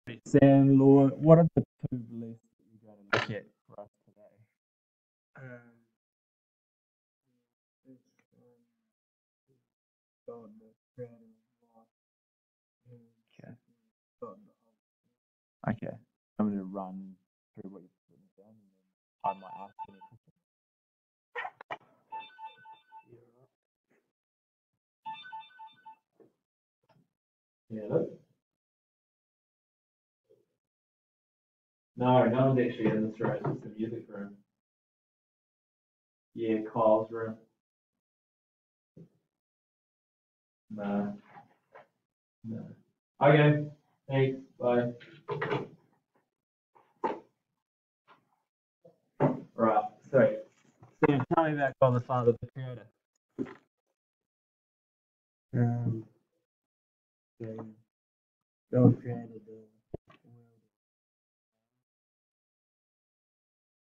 Sam, Lord, what are the two beliefs that you got to look at for us today? Um, it's God, the creator of life, and Okay. God, the Okay. I'm going to run through what you've written down and then I might ask any questions. Hello? No one's actually in this room. It's the music room. Yeah, Kyle's room. No. No. Okay. Thanks. Bye. Right. So, Sam, tell me about God the Father, the Creator. so God created the world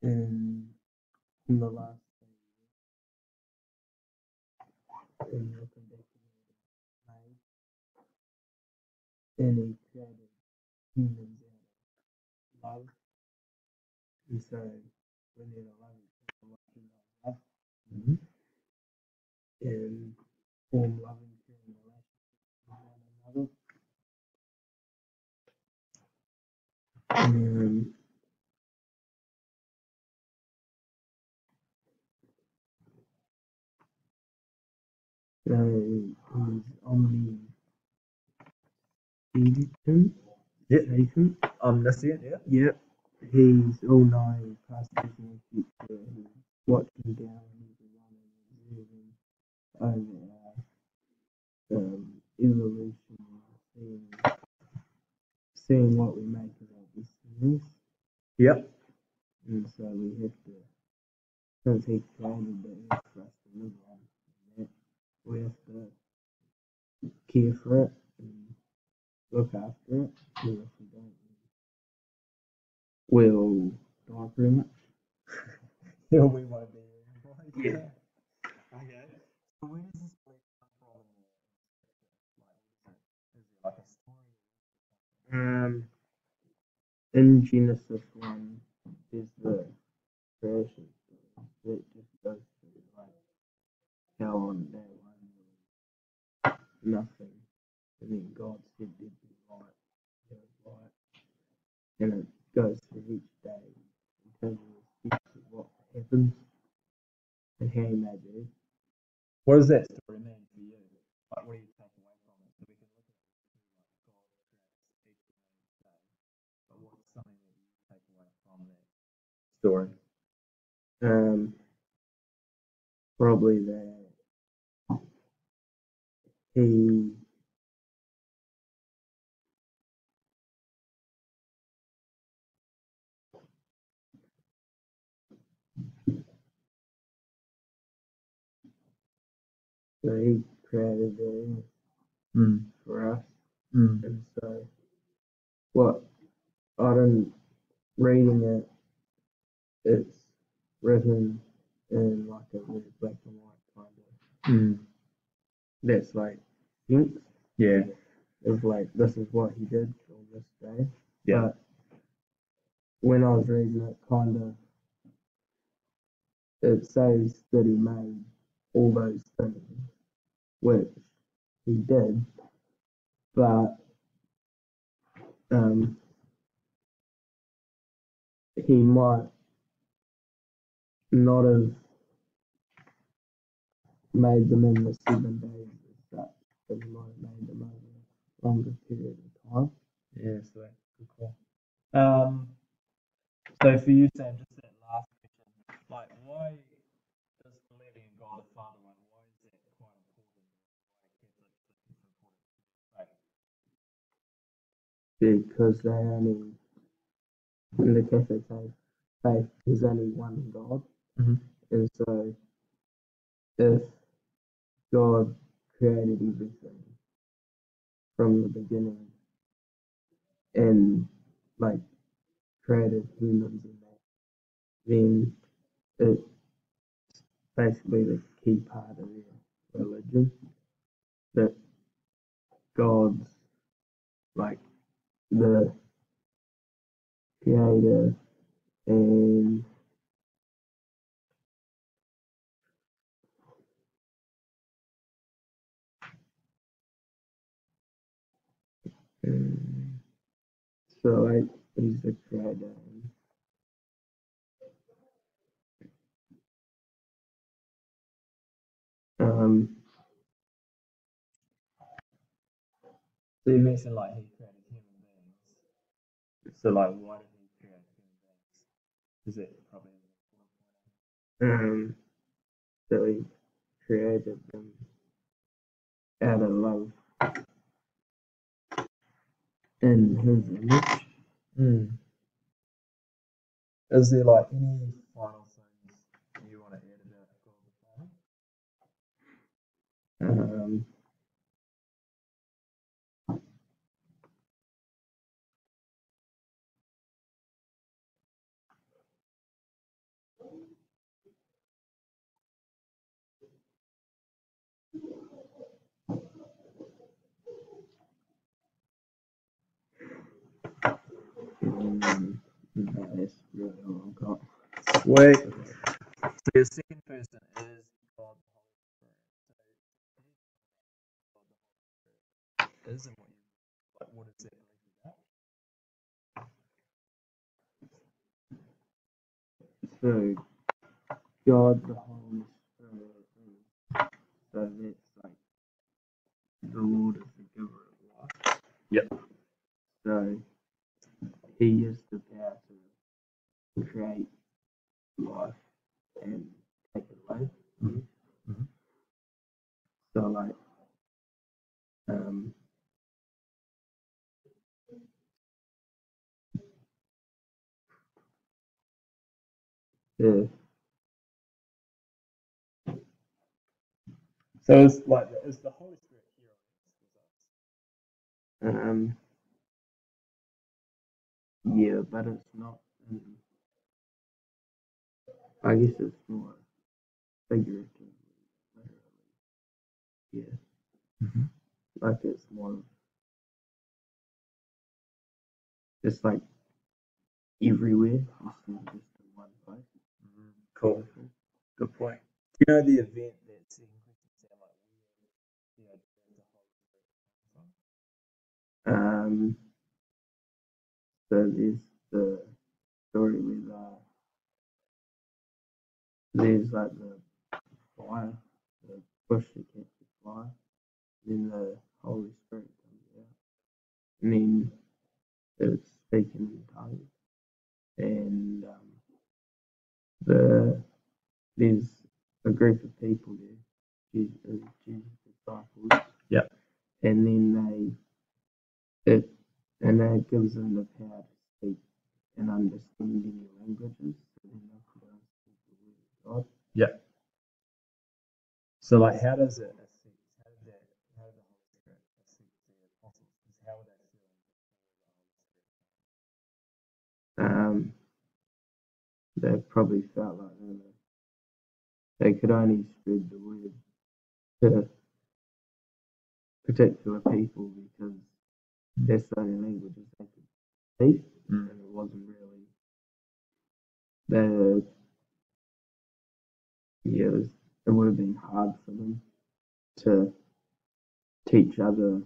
in the last day, and looking back at it, and He created humans out of love, and so we need to love each other like He loves us, Mm-hmm. and form loving, caring relationships with one another. So He's omnipotent. Yep. Satan. Omniscient, yeah. Yep. He's all knowing, past, present, and future. He's watching down on everyone and observing over our evolution, seeing what we make of our destinies. Yep. And so we have to, since He created the earth for us to live on, that, we have to care for it and look after it. And if we don't, we'll die pretty much. Yeah, we won't be here. Yeah. Okay. So where does this belief come from in is it like a story? In Genesis 1, there's the creation story that just goes through like how on day one there was nothing, and then God said there'd be light, there was light, and it goes through each day in terms of the steps of what happens and how He made the earth. What does that story mean for you? Like, what do you take away from it? So we can look at it through like God creates each and every day. But what's something that you take away from that story? Probably that He He created the earth for us, and so what I didn't reading it, it's written in like a really black and white kind of. That's like sense. Yeah. It's like this is what He did on this day. Yeah. But when I was reading it, kind of, it says that He made all those things, which He did, but He might not have made them in the 7 days as such, but He might have made them over a longer period of time. Yeah, so that's good call. So for you, Sam, just that last question, like, why does believing in God the Father, like, why is that quite important? Why is it Because they only, in the Catholic faith, there's only one God. Mhm. And so if God created everything from the beginning and like created humans and that, then it's basically the key part of their religion that God's like the creator, and so like he's the creator. So you mentioned like he created human beings. So like, why did he create human beings? Is it probably an important So he created them out of love in his image. point? Is there like any final things you want to add about God the Father? That's really all I've got. Sweet. So your second person is God the Holy Spirit. So can you tell me what God the Holy Spirit is and what is that belief about? So God the Holy Spirit so that's like the Lord is the giver of life. Yep. So he is the power to create life and take it away. Mhm. So like the So it's like is the Holy Spirit here on earth with us? yeah, but it's not. I guess it's more figuratively, literally. Yeah, like it's more. It's like everywhere instead of just in one place. Cool. Good point. Do you know the event that second question sound like the idea of the Holy Spirit comes from? So there's the story with there's like the fire, the bush that catches fire, then the Holy Spirit comes out, and then it's speaking in tongues, and there's a group of people there, Jesus' disciples. Yep. And then that gives them the power to speak and understand any languages, so then they could understand the word of God. Yep. So like how does it affect how did the Holy Spirit affect the apostles? How would they feel They probably felt like they could only spread the word to particular people because that's the only languages they could speak, and it wasn't really it would have been hard for them to teach other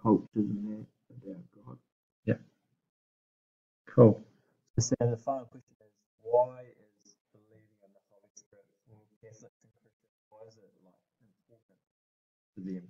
cultures and that about God. Yeah. Cool. So the final question is why is believing in the Holy Spirit for Catholics and Christians, why is it like important to them?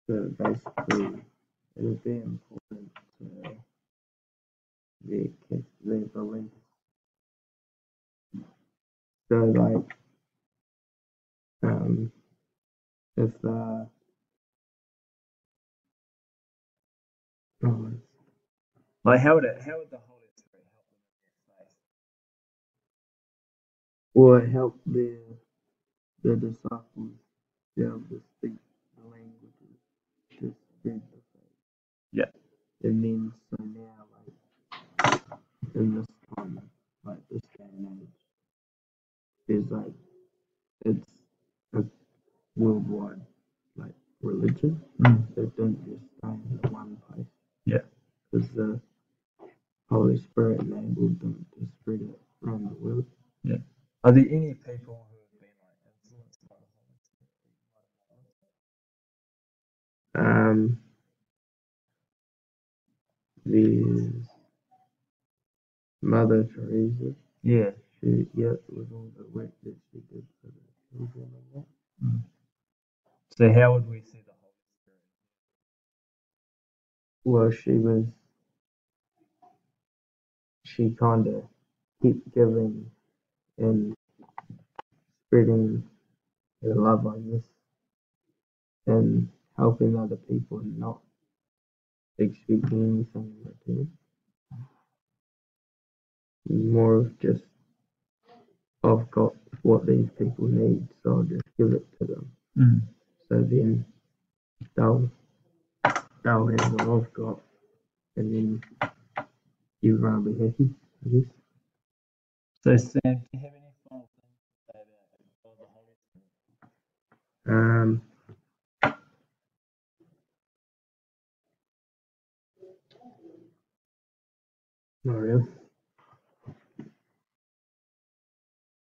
So basically, it would be important to their beliefs. So like, if Oh, Like, how would the Holy Spirit help them in their faith? or it helped the disciples be able to speak the languages to spread the faith. Yeah. And then so now, like in this time, like this day and age, there's like it's a worldwide like religion. It didn't just stay in the one place. Yeah. Because the Holy Spirit enabled them to spread it around the world. Yeah. Are there any people who have been like influenced by the Holy Spirit that you might have known? There's Mother Teresa. Yeah. With all the work that she did for the children and that. So how would we see the Holy Spirit? Well, she kind of kept giving and spreading her love, I guess, and helping other people and not expecting anything in return. More of just, I've got what these people need, so I'll just give it to them. So then they'll have what I've got, and then everyone will be happy, I guess. So Sam, do you have any final things to say about the Holy Spirit? Not really.